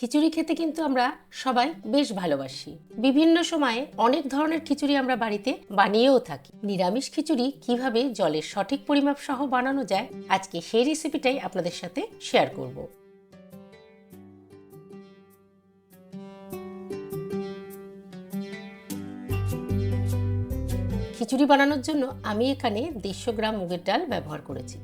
খিচুড়ি খেতে কিন্তু আমরা সবাই বেশ ভালোবাসি। বিভিন্ন সময়ে অনেক ধরনের খিচুড়ি আমরা বাড়িতে বানিয়েও থাকি। নিরামিষ খিচুড়ি কিভাবে জলের সঠিক পরিমাপ সহ বানানো যায়, আজকে সেই রেসিপিটাই আপনাদের সাথে শেয়ার করব। খিচুড়ি বানানোর জন্য আমি এখানে 150 গ্রাম মুগের ডাল ব্যবহার করেছি।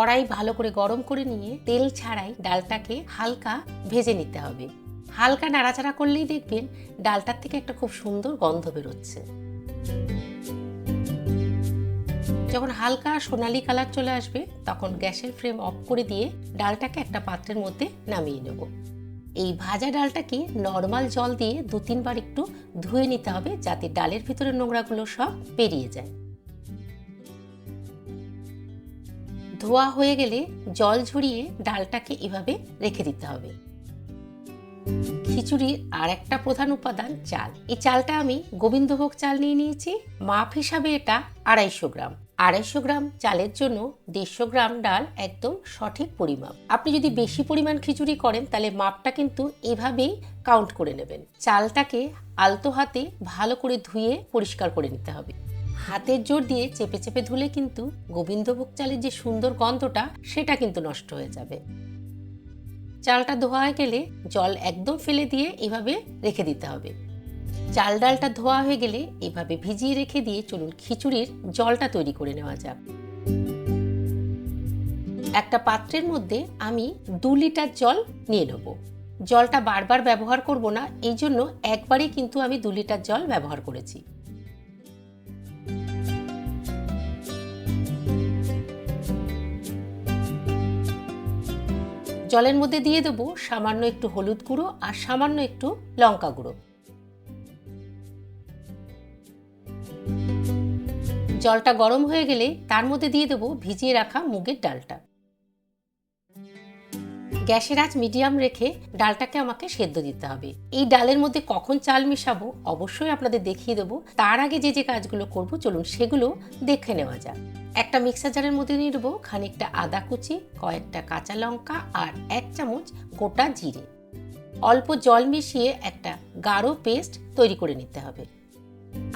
কড়াই ভালো করে গরম করে নিয়ে তেল ছাড়াই ডালটাকে হালকা ভেজে নিতে হবে। হালকা নাড়াচাড়া করলেই দেখবেন ডালটার থেকে একটা খুব সুন্দর গন্ধ বেরোচ্ছে। যখন হালকা সোনালী কালার চলে আসবে তখন গ্যাসের ফ্লেম অফ করে দিয়ে ডালটাকে একটা পাত্রের মধ্যে নামিয়ে নেব। এই ভাজা ডালটাকে নর্মাল জল দিয়ে 2-3 বার একটু ধুয়ে নিতে হবে, যাতে ডালের ভিতরে নোংরাগুলো সব বেরিয়ে যায়। ধোয়া হয়ে গেলে জল ঝরিয়ে ডালটাকে এভাবে রেখে দিতে হবে। খিচুড়ির আর একটা প্রধান উপাদান চাল। এই চালটা আমি গোবিন্দভোগ চাল নিয়ে নিয়েছি। মাপ হিসাবে এটা 250 গ্রাম। 250 গ্রাম চালের জন্য 150 গ্রাম ডাল একদম সঠিক পরিমাপ। আপনি যদি বেশি পরিমাণ খিচুড়ি করেন তাহলে মাপটা কিন্তু এভাবেই কাউন্ট করে নেবেন। চালটাকে আলতো হাতে ভালো করে ধুয়ে পরিষ্কার করে নিতে হবে। হাতের জোর দিয়ে চেপে চেপে ধুলে কিন্তু গোবিন্দভোগ চালের যে সুন্দর গন্ধটা সেটা কিন্তু নষ্ট হয়ে যাবে। চালটা ধোয়া হয়ে গেলে জল একদম ফেলে দিয়ে এভাবে রেখে দিতে হবে। চাল ডালটা ধোয়া হয়ে গেলে এভাবে ভিজিয়ে রেখে দিয়ে চলুন খিচুড়ির জলটা তৈরি করে নেওয়া যাক। একটা পাত্রের মধ্যে আমি 2 লিটার জল নিয়ে নেব। জলটা বারবার ব্যবহার করব না, এই জন্য একবারই কিন্তু আমি 2 লিটার জল ব্যবহার করেছি। জলের মধ্যে দিয়ে দেবো সামান্য একটু হলুদ গুঁড়ো আর সামান্য একটু লঙ্কা গুঁড়ো। জলটা গরম হয়ে গেলে তার মধ্যে দিয়ে দেবো ভিজিয়ে রাখা মুগের ডালটা। গ্যাসের আঁচ মিডিয়াম রেখে ডালটাকে আমাকে সেদ্ধ দিতে হবে। এই ডালের মধ্যে কখন চাল মিশাবো অবশ্যই আপনাদের দেখিয়ে দেবো। তার আগে যে যে কাজগুলো করব চলুন সেগুলো দেখে নেওয়া যাক। একটা মিক্সার জারের মধ্যে নিয়ে নেবো খানিকটা আদা কুচি, কয়েকটা কাঁচা লঙ্কা আর 1 চামচ গোটা জিরে। অল্প জল মিশিয়ে একটা গাঢ় পেস্ট তৈরি করে নিতে হবে।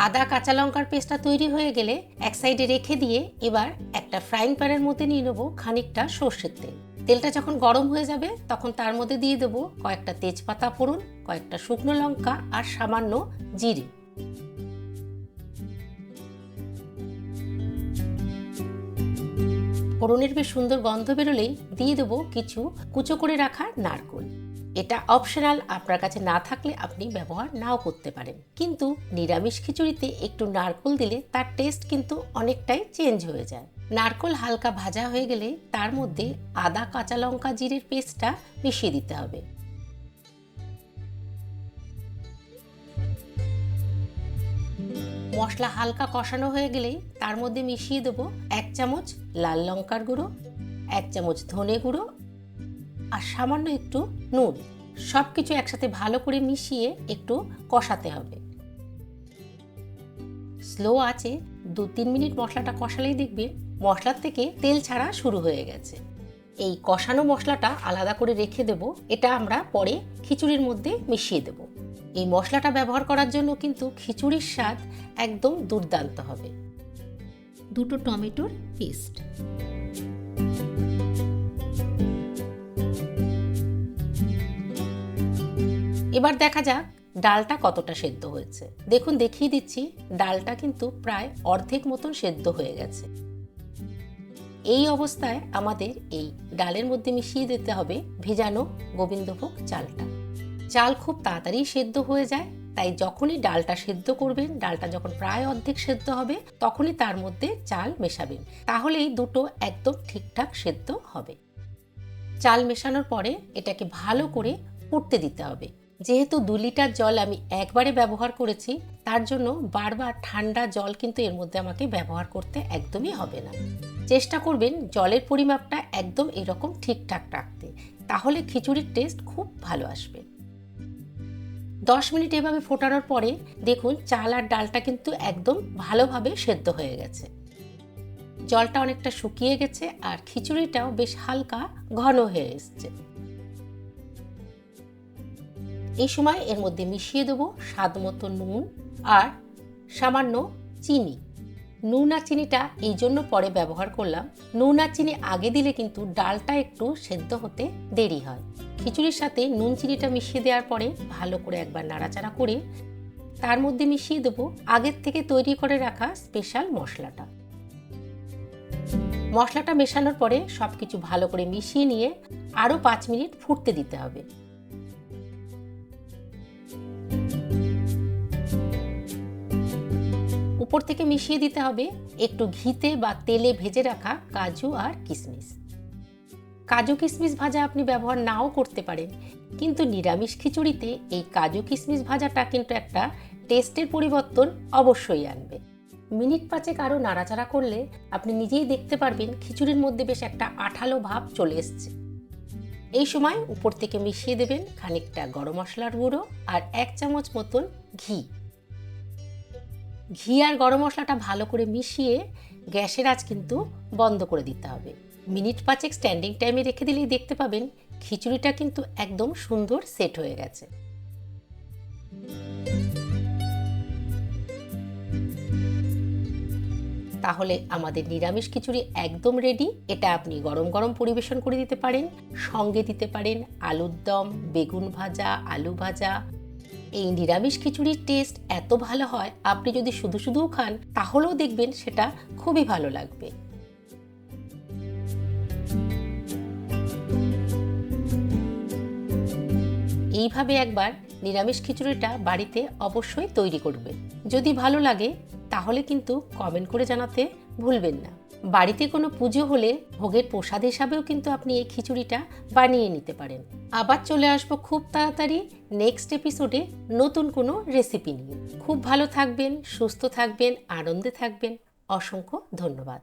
আদা কাঁচা লঙ্কার পেস্টটা তৈরি হয়ে গেলে এক সাইডে রেখে দিয়ে এবার একটা ফ্রাইং প্যানের মধ্যে নিয়ে নেবো খানিকটা সর্ষের তেল। তেলটা যখন গরম হয়ে যাবে তখন তার মধ্যে দিয়ে দেবো কয়েকটা তেজপাতা ফোড়ন, কয়েকটা শুকনো লঙ্কা আর সামান্য জিরে। ফোড়নের বেশ সুন্দর গন্ধ বেরোলেই দিয়ে দেবো কিছু কুচো করে রাখা নারকেল। এটা অপশনাল, আপনার কাছে না থাকলে আপনি ব্যবহার নাও করতে পারেন, কিন্তু নিরামিষ খিচুড়িতে একটু নারকেল দিলে তার টেস্ট কিন্তু অনেকটাই চেঞ্জ হয়ে যায়। নারকেল হালকা ভাজা হয়ে গেলে তার মধ্যে আদা কাঁচা লঙ্কা জিরের পেস্টটা মিশিয়ে দিতে হবে। মশলা হালকা কষানো হয়ে গেলেই তার মধ্যে মিশিয়ে দেবো 1 চামচ লাল লঙ্কার গুঁড়ো, 1 চামচ ধনে গুঁড়ো আর সামান্য একটু নুন। সব কিছু একসাথে ভালো করে মিশিয়ে একটু কষাতে হবে। স্লো আঁচে 2-3 মিনিট মশলাটা কষালেই দেখবেন মশলার থেকে তেল ছাড়া শুরু হয়ে গেছে। এই কষানো মশলাটা আলাদা করে রেখে দেব, এটা আমরা পরে খিচুড়ির মধ্যে মিশিয়ে দেব। এই মশলাটা ব্যবহার করার জন্য কিন্তু খিচুড়ির স্বাদ একদম দুর্দান্ত হবে। 2 টমেটোর পেস্ট, এবার দেখা যাক ডালটা কতটা সেদ্ধ হয়েছে। দেখুন দেখিয়ে দিচ্ছি, ডালটা কিন্তু প্রায় অর্ধেক মতন সেদ্ধ হয়ে গেছে। এই অবস্থায় আমাদের এই ডালের মধ্যে মিশিয়ে দিতে হবে ভেজানো গোবিন্দভোগ চালটা। চাল খুব তাড়াতাড়ি সেদ্ধ হয়ে যায়, তাই যখনই ডালটা সেদ্ধ করবেন, ডালটা যখন প্রায় অর্ধেক সেদ্ধ হবে তখনই তার মধ্যে চাল মেশাবেন, তাহলেই দুটো একদম ঠিকঠাক সেদ্ধ হবে। চাল মেশানোর পরে এটাকে ভালো করে ফুটতে দিতে হবে। যেহেতু 2 লিটার জল আমি একবারে ব্যবহার করেছি, তার জন্য বারবার ঠান্ডা জল কিন্তু এর মধ্যে আমাকে ব্যবহার করতে একদমই হবে না। চেষ্টা করবেন জলের পরিমাপটা একদম এরকম ঠিকঠাক রাখতে, তাহলে খিচুড়ির টেস্ট খুব ভালো আসবে। 10 মিনিট এভাবে ফোটানোর পরে দেখুন চাল আর ডালটা কিন্তু একদম ভালোভাবে সেদ্ধ হয়ে গেছে। জলটা অনেকটা শুকিয়ে গেছে আর খিচুড়িটাও বেশ হালকা ঘন হয়ে এসছে। এই সময় এর মধ্যে মিশিয়ে দেবো স্বাদ মতো নুন আর সামান্য চিনি। নুন আর চিনিটা এই জন্য পরে ব্যবহার করলাম, নুন আর চিনি আগে দিলে কিন্তু ডালটা একটু সেদ্ধ হতে দেরি হয়। খিচুড়ির সাথে নুন চিনিটা মিশিয়ে দেওয়ার পরে ভালো করে একবার নাড়াচাড়া করে তার মধ্যে মিশিয়ে দেবো আগের থেকে তৈরি করে রাখা স্পেশাল মশলাটা। মশলাটা মেশানোর পরে সব কিছু ভালো করে মিশিয়ে নিয়ে আরও 5 মিনিট ফুটতে দিতে হবে। উপর থেকে মিশিয়ে দিতে হবে একটু ঘিতে বা তেলে ভেজে রাখা কাজু আর কিশমিশ। কাজু কিশমিশ ভাজা আপনি ব্যবহার নাও করতে পারেন, কিন্তু নিরামিষ খিচুড়িতে এই কাজু কিশমিশ ভাজাটা কিন্তু একটা টেস্টের পরিবর্তন অবশ্যই আনবে। মিনিট 5 আরও নাড়াচাড়া করলে আপনি নিজেই দেখতে পারবেন খিচুড়ির মধ্যে বেশ একটা আঠালো ভাব চলে এসছে। এই সময় উপর থেকে মিশিয়ে দেবেন খানিকটা গরম মশলার গুঁড়ো আর 1 চামচ মতন ঘি। ঘি আর গরম মশলাটা ভালো করে মিশিয়ে গ্যাসের আঁচ কিন্তু বন্ধ করে দিতে হবে। মিনিট 5 স্ট্যান্ডিং টাইমে রেখে দিলেই দেখতে পাবেন খিচুড়িটা কিন্তু একদম সুন্দর সেট হয়ে গেছে। তাহলে আমাদের নিরামিষ খিচুড়ি একদম রেডি। এটা আপনি গরম গরম পরিবেশন করে দিতে পারেন, সঙ্গে দিতে পারেন আলুর দম, বেগুন ভাজা, আলু ভাজা। এই নিরামিষ খিচুড়ির টেস্ট এত ভালো হয়, আপনি যদি শুধু শুধুও খান তাহলেও দেখবেন সেটা খুবই ভালো লাগবে। এইভাবে একবার নিরামিষ খিচুড়িটা বাড়িতে অবশ্যই তৈরি করবে। যদি ভালো লাগে তাহলে কিন্তু কমেন্ট করে জানাতে ভুলবেন না। বাড়িতে কোনো পুজো হলে ভোগের প্রসাদ হিসাবেও কিন্তু আপনি এই খিচুড়িটা বানিয়ে নিতে পারেন। আবার চলে আসবো খুব তাড়াতাড়ি নেক্সট এপিসোডে নতুন কোনো রেসিপি নিয়ে। খুব ভালো থাকবেন, সুস্থ থাকবেন, আনন্দে থাকবেন। অসংখ্য ধন্যবাদ।